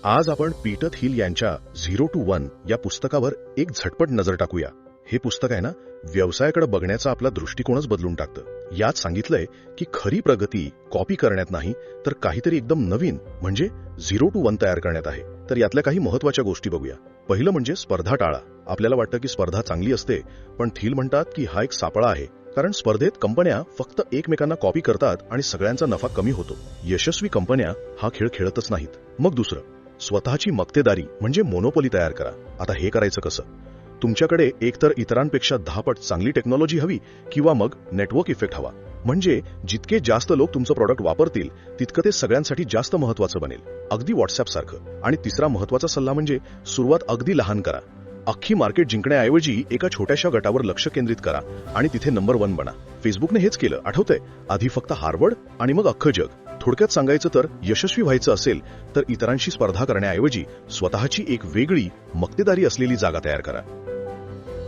आज आपण Peter Thiel यांच्या 0 to 1 या पुस्तकावर एक झटपट नजर टाकूया. हे पुस्तक आहे ना, व्यवसायाकडे बघण्याचा आपला दृष्टिकोनच बदलून टाकतं. यात सांगितलंय की खरी प्रगती कॉपी करण्यात नाही, तर काहीतरी एकदम नवीन म्हणजे 0 to 1 तयार करण्यात आहे. तर यातल्या काही महत्वाच्या गोष्टी बघूया. पहिलं म्हणजे स्पर्धा टाळा. आपल्याला वाटतं की स्पर्धा चांगली असते, पण थिल म्हणतात की हा एक सापळा आहे. कारण स्पर्धेत कंपन्या फक्त एकमेकांना कॉपी करतात आणि सगळ्यांचा नफा कमी होतो. यशस्वी कंपन्या हा खेळ खेळतच नाहीत. मग दुसरं, स्वतःची मक्तेदारी म्हणजे मोनोपोली तयार करा. आता हे करायचं कसं? तुमच्याकडे एकतर इतरांपेक्षा 10 पट चांगली टेक्नॉलॉजी हवी किंवा मग नेटवर्क इफेक्ट हवा. म्हणजे जितके जास्त लोक तुमचं प्रॉडक्ट वापरतील तितकं ते सगळ्यांसाठी जास्त महत्वाचं बनेल, अगदी व्हॉट्सअप सारखं. आणि तिसरा महत्वाचा सल्ला म्हणजे सुरुवात अगदी लहान करा. अख्खी मार्केट जिंकण्याऐवजी एका छोट्याशा गटावर लक्ष केंद्रित करा आणि तिथे नंबर 1 बना. फेसबुकने हेच केलं, आठवतंय? आधी फक्त हार्वर्ड आणि मग अख्खं जग. थोडक्यात सांगायचं तर यशस्वी व्हायचं असेल तर इतरांशी स्पर्धा करण्याऐवजी स्वतःची एक वेगळी मक्तेदारी असलेली जागा तयार करा.